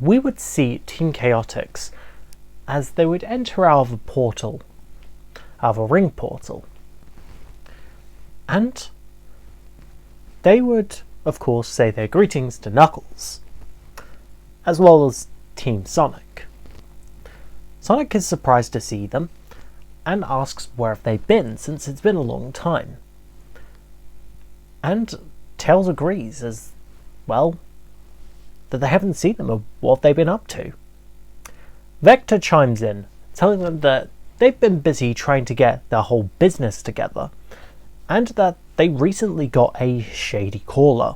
we would see Team Chaotix as they would enter out of a portal, out of a ring portal. And they would, of course, say their greetings to Knuckles, as well as Team Sonic. Sonic is surprised to see them and asks where have they been since it's been a long time. And Tails agrees as well that they haven't seen them or what they've been up to. Vector chimes in, telling them that they've been busy trying to get their whole business together, and that they recently got a shady caller.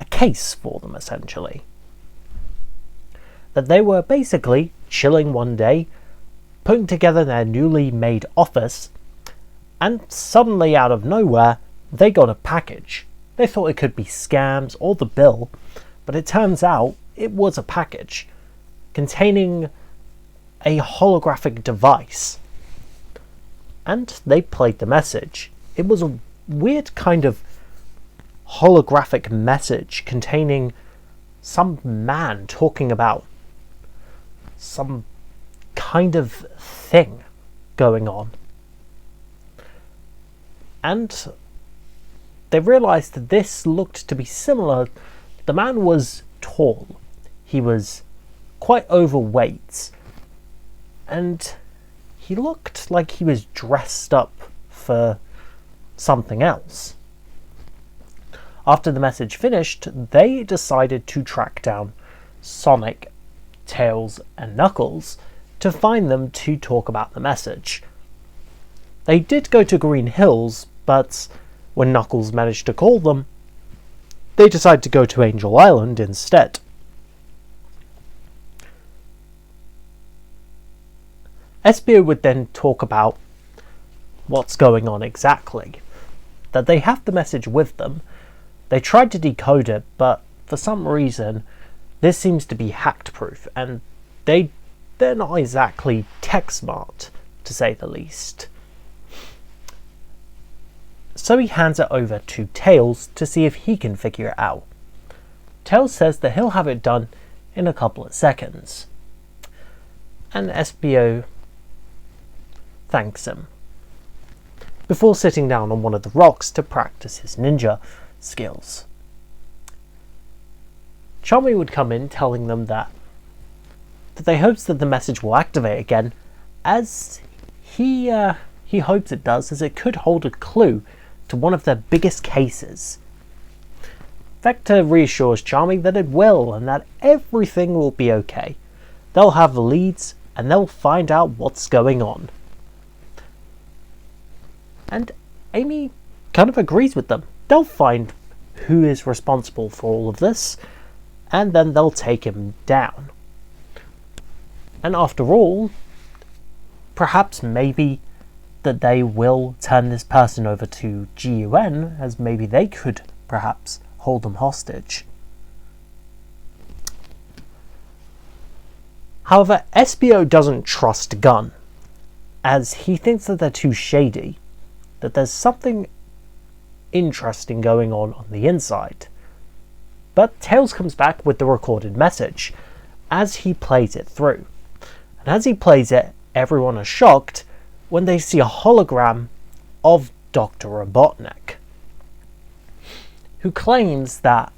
A case for them, essentially. That they were basically chilling one day, putting together their newly made office, and suddenly out of nowhere, they got a package. They thought it could be scams or the bill, but it turns out it was a package containing a holographic device. And they played the message. It was a weird kind of holographic message containing some man talking about some kind of thing going on. And they realized that this looked to be similar. The man was tall. He was quite overweight. And he looked like he was dressed up for something else. After the message finished, they decided to track down Sonic, Tails, and Knuckles to find them to talk about the message. They did go to Green Hills, but when Knuckles managed to call them, they decided to go to Angel Island instead. Espio would then talk about what's going on exactly. That they have the message with them. They tried to decode it, but for some reason this seems to be hacked proof, and they're not exactly tech smart, to say the least. So he hands it over to Tails to see if he can figure it out. Tails says that he'll have it done in a couple of seconds. And Espio thanks him, before sitting down on one of the rocks to practice his ninja skills. Charmy would come in telling them that they hopes that the message will activate again, as he hopes it does, as it could hold a clue to one of their biggest cases. Vector reassures Charmy that it will, and that everything will be okay. They'll have the leads, and they'll find out what's going on. And Amy kind of agrees with them. They'll find who is responsible for all of this, and then they'll take him down. And after all, perhaps maybe that they will turn this person over to GUN, as maybe they could perhaps hold them hostage. However, Espio doesn't trust Gun, as he thinks that they're too shady, that there's something interesting going on the inside. But Tails comes back with the recorded message as he plays it through. And as he plays it, everyone is shocked when they see a hologram of Dr. Robotnik, who claims that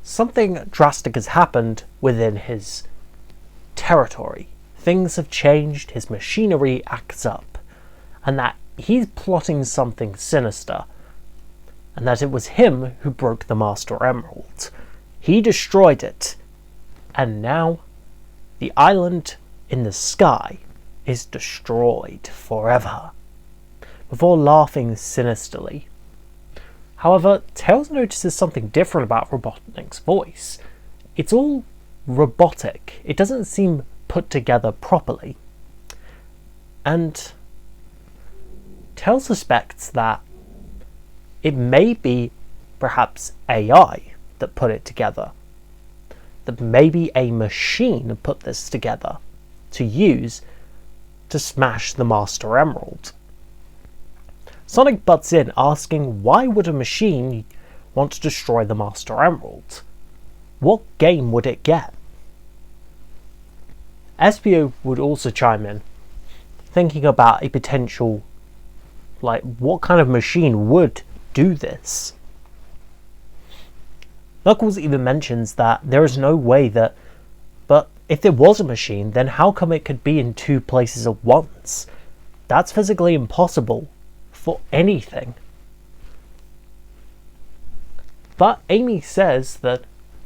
something drastic has happened within his territory. Things have changed, his machinery acts up, and that he's plotting something sinister, and that it was him who broke the Master Emerald. He destroyed it, and now the island in the sky is destroyed forever, before laughing sinisterly. However, Tails notices something different about Robotnik's voice. It's all robotic. It doesn't seem put together properly. And Tails suspects that it may be perhaps AI that put it together. That maybe a machine put this together to use to smash the Master Emerald. Sonic butts in, asking why would a machine want to destroy the Master Emerald? what game would it get? Espio would also chime in, thinking about a potential, like, what kind of machine would do this? Knuckles even mentions that there is no way that, but if there was a machine, then how come it could be in two places at once? That's physically impossible for anything. But Amy says that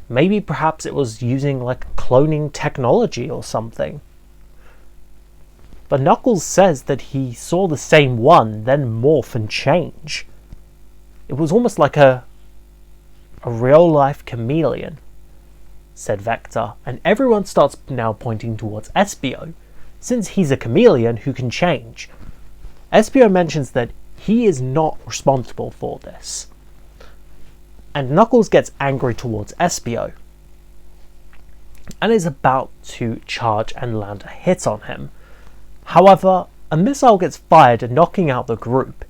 maybe perhaps it was using like cloning technology or something. But Knuckles says that he saw the same one then morph and change. It was almost like a real-life chameleon, said Vector, and everyone starts now pointing towards Espio, since he's a chameleon who can change. Espio mentions that he is not responsible for this, and Knuckles gets angry towards Espio, and is about to charge and land a hit on him. However, a missile gets fired, knocking out the group,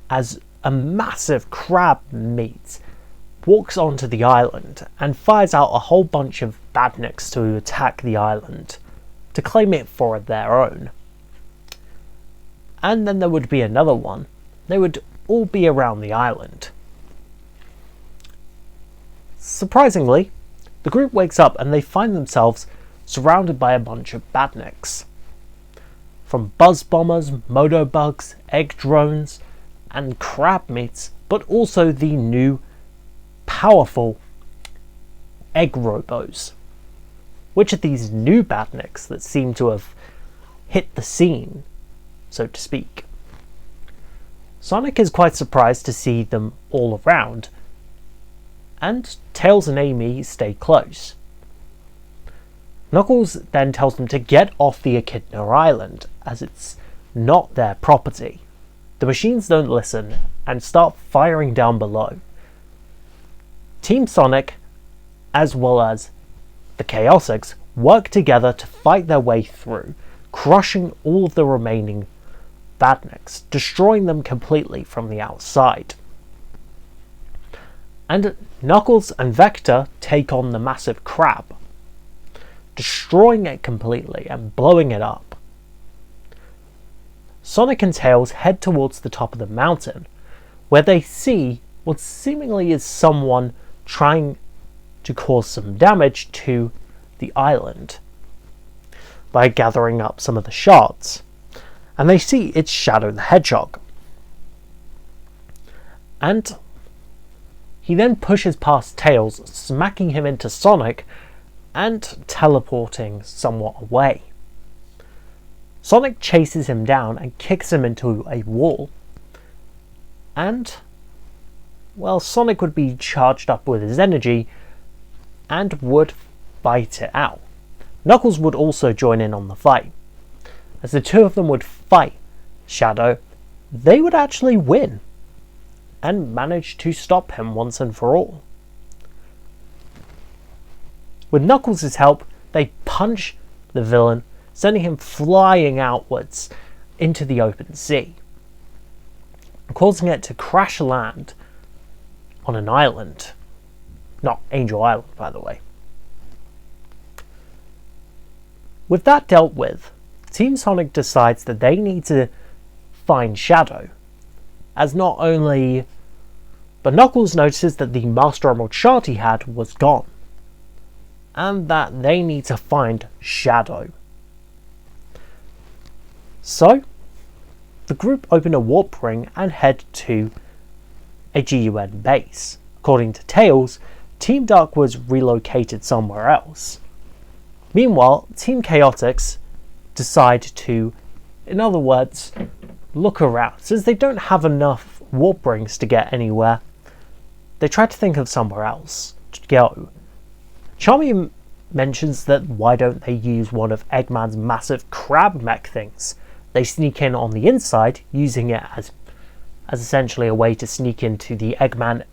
as a massive crab meat walks onto the island and fires out a whole bunch of Badniks to attack the island, to claim it for their own. And then there would be another one. They would all be around the island. Surprisingly, the group wakes up and they find themselves surrounded by a bunch of Badniks. From buzz bombers, moto bugs, egg drones, and crab meats, but also the new powerful egg robos, which are these new Badniks that seem to have hit the scene, so to speak. Sonic is quite surprised to see them all around, and Tails and Amy stay close. Knuckles then tells them to get off the Echidna Island, as it's not their property. The machines don't listen and start firing down below. Team Sonic, as well as the Chaotix, work together to fight their way through, crushing all of the remaining Badniks, destroying them completely from the outside. And Knuckles and Vector take on the massive crab, destroying it completely and blowing it up. Sonic and Tails head towards the top of the mountain, where they see what seemingly is someone trying to cause some damage to the island by gathering up some of the shards, and they see it's Shadow the Hedgehog. And he then pushes past Tails, smacking him into Sonic and teleporting somewhat away. Sonic chases him down and kicks him into a wall, and, well, Sonic would be charged up with his energy and would fight it out. Knuckles would also join in on the fight. As the two of them would fight Shadow, they would actually win and manage to stop him once and for all. With Knuckles' help, they punch the villain, sending him flying outwards into the open sea, causing it to crash land on an island. Not Angel Island, by the way. With that dealt with, Team Sonic decides that they need to find Shadow, as not only... But Knuckles notices that the Master Emerald shard he had was gone, and that they need to find Shadow. So, the group open a warp ring and head to a GUN base. According to Tails, Team Dark was relocated somewhere else. Meanwhile, Team Chaotix decide to, in other words, look around. Since they don't have enough warp rings to get anywhere, they try to think of somewhere else to go. Charmy mentions that why don't they use one of Eggman's massive crab mech things? They sneak in on the inside, using it as essentially a way to sneak into the Eggman,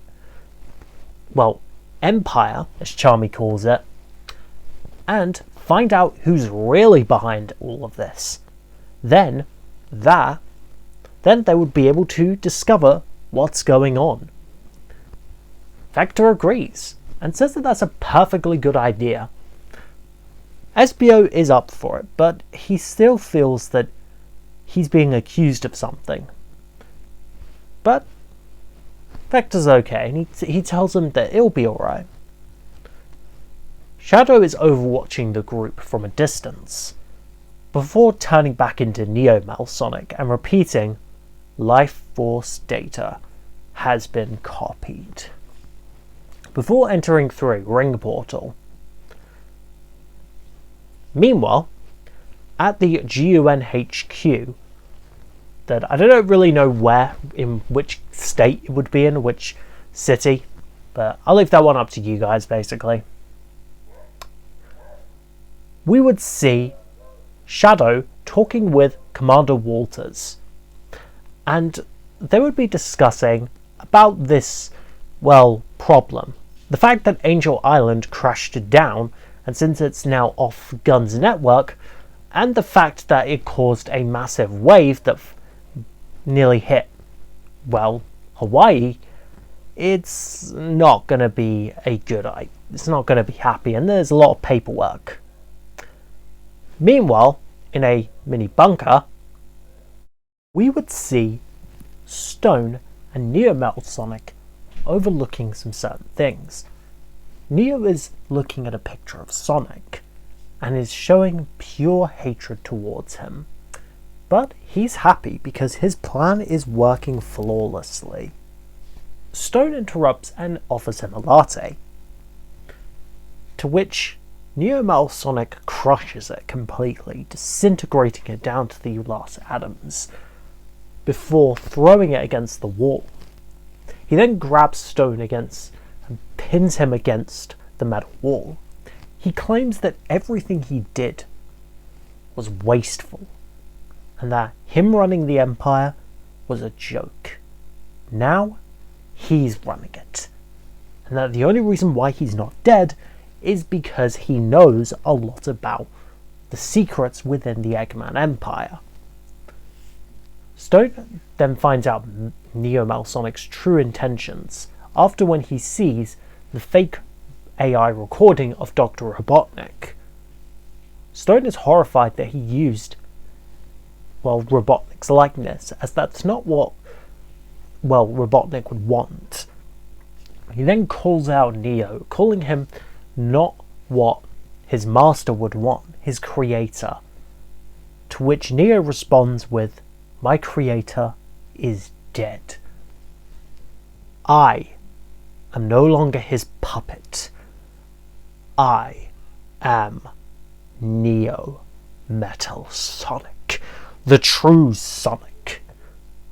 well, empire, as Charmy calls it, and find out who's really behind all of this. Then they would be able to discover what's going on. Vector agrees, and says that that's a perfectly good idea. SBO is up for it, but he still feels that he's being accused of something. But Vector's okay, and he tells him that it'll be alright. Shadow is overwatching the group from a distance, before turning back into Neo-Malsonic and repeating, "Life Force data has been copied," before entering through a ring portal. Meanwhile, at the GUN HQ, that I don't really know where, in which state it would be in, which city, but I'll leave that one up to you guys, basically. We would see Shadow talking with Commander Walters, and they would be discussing about this, problem. The fact that Angel Island crashed down, and since it's now off Gun's network, and the fact that it caused a massive wave that nearly hit, Hawaii, it's not going to be a good idea. It's not going to be happy, and there's a lot of paperwork. Meanwhile, in a mini bunker, we would see Stone and Neo-Malsonic overlooking some certain things. Neo is looking at a picture of Sonic and is showing pure hatred towards him. But he's happy because his plan is working flawlessly. Stone interrupts and offers him a latte, to which Neo-Malsonic crushes it completely, disintegrating it down to the last atoms, before throwing it against the wall. He then grabs Stone and pins him against the metal wall. He claims that everything he did was wasteful, and that him running the Empire was a joke. Now, he's running it, and that the only reason why he's not dead is because he knows a lot about the secrets within the Eggman Empire. Stone then finds out Neo-Malsonic's true intentions after when he sees the fake AI recording of Dr. Robotnik. Stone is horrified that he used, Robotnik's likeness, as that's not what, Robotnik would want. He then calls out Neo, calling him not what his master would want, his creator. To which Neo responds with, "My creator is dead. I am no longer his puppet. I am Neo-Metal Sonic, the true Sonic.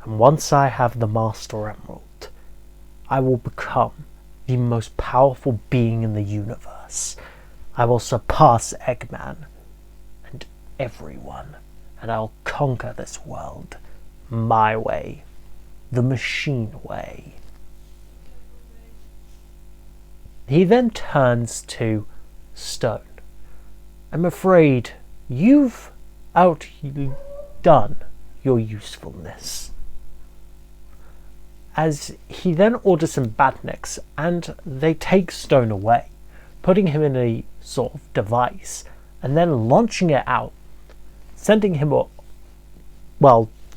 And once I have the Master Emerald, I will become the most powerful being in the universe. I will surpass Eggman and everyone, and I'll conquer this world my way, the machine way." He then turns to Stone. "I'm afraid you've outdone your usefulness." As he then orders some Badniks, and they take Stone away, putting him in a sort of device, and then launching it out, sending him,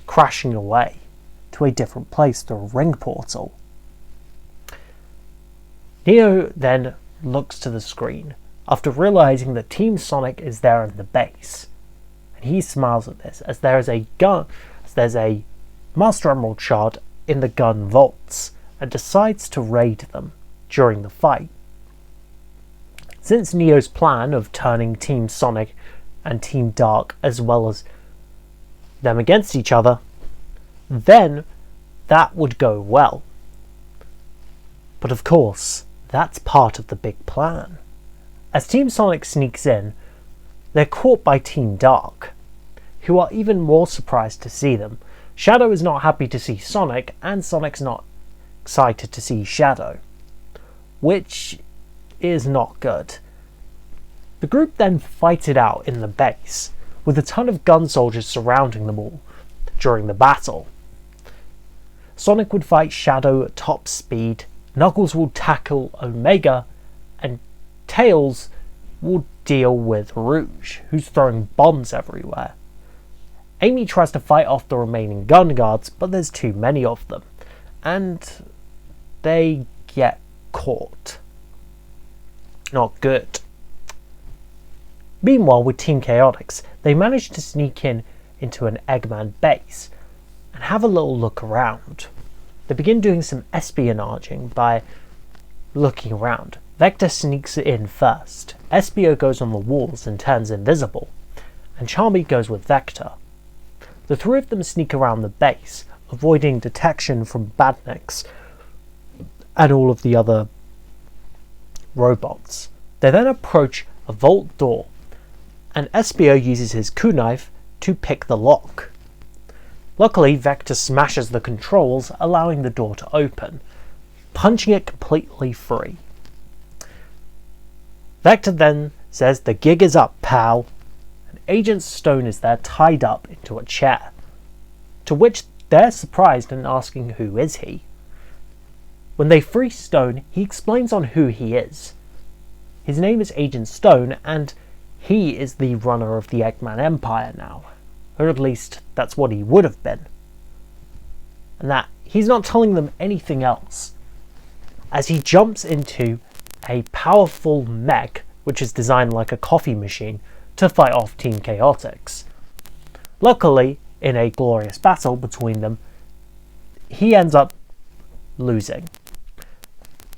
crashing away to a different place through a ring portal. Neo then looks to the screen, after realizing that Team Sonic is there in the base, and he smiles at this, as there's a Master Emerald shard in the gun vaults, and decides to raid them during the fight. Since Neo's plan of turning Team Sonic and Team Dark as well as them against each other, then that would go well. But of course, that's part of the big plan. As Team Sonic sneaks in, they're caught by Team Dark, who are even more surprised to see them. Shadow is not happy to see Sonic, and Sonic's not excited to see Shadow, which is not good. The group then fight it out in the base, with a ton of gun soldiers surrounding them all during the battle. Sonic would fight Shadow at top speed, Knuckles will tackle Omega, Tails will deal with Rouge, who's throwing bombs everywhere. Amy tries to fight off the remaining gun guards, but there's too many of them, and they get caught. Not good. Meanwhile, with Team Chaotix, they manage to sneak into an Eggman base and have a little look around. They begin doing some espionaging by looking around. Vector sneaks in first, Espio goes on the walls and turns invisible, and Charmy goes with Vector. The three of them sneak around the base, avoiding detection from Badniks and all of the other robots. They then approach a vault door, and Espio uses his kunai to pick the lock. Luckily, Vector smashes the controls, allowing the door to open, punching it completely free. Vector then says, "The gig is up, pal," and Agent Stone is there tied up into a chair, to which they're surprised and asking who is he. When they free Stone, he explains on who he is. His name is Agent Stone, and he is the runner of the Eggman Empire now, or at least that's what he would have been. And that he's not telling them anything else, as he jumps into a powerful mech, which is designed like a coffee machine, to fight off Team Chaotix. Luckily, in a glorious battle between them, he ends up losing.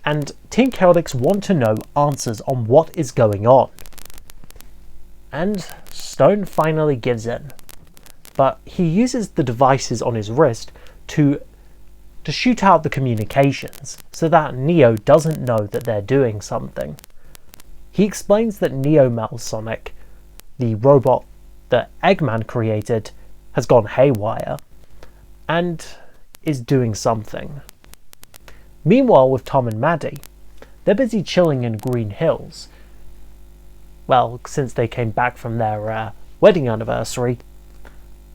And Team Chaotix want to know answers on what is going on. And Stone finally gives in, but he uses the devices on his wrist to shoot out the communications so that Neo doesn't know that they're doing something. He explains that Neo Sonic, the robot that Eggman created, has gone haywire and is doing something. Meanwhile, with Tom and Maddie, they're busy chilling in Green Hills. Well, since they came back from their wedding anniversary,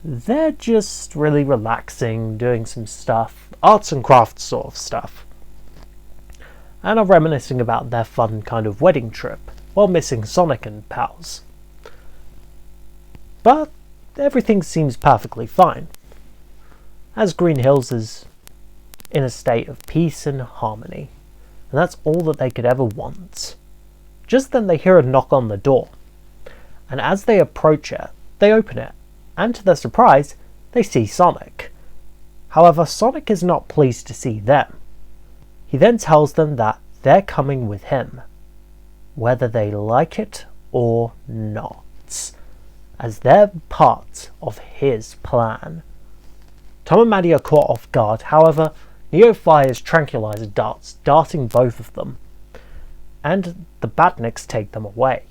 they're just really relaxing, doing some stuff, arts and crafts sort of stuff, and are reminiscing about their fun kind of wedding trip while missing Sonic and pals. But everything seems perfectly fine, as Green Hills is in a state of peace and harmony, and that's all that they could ever want. Just then they hear a knock on the door, and as they approach it, they open it, and to their surprise, they see Sonic. However, Sonic is not pleased to see them. He then tells them that they're coming with him, whether they like it or not, as they're part of his plan. Tom and Maddie are caught off guard, however, Neo fires tranquilizer darts, darting both of them, and the Badniks take them away.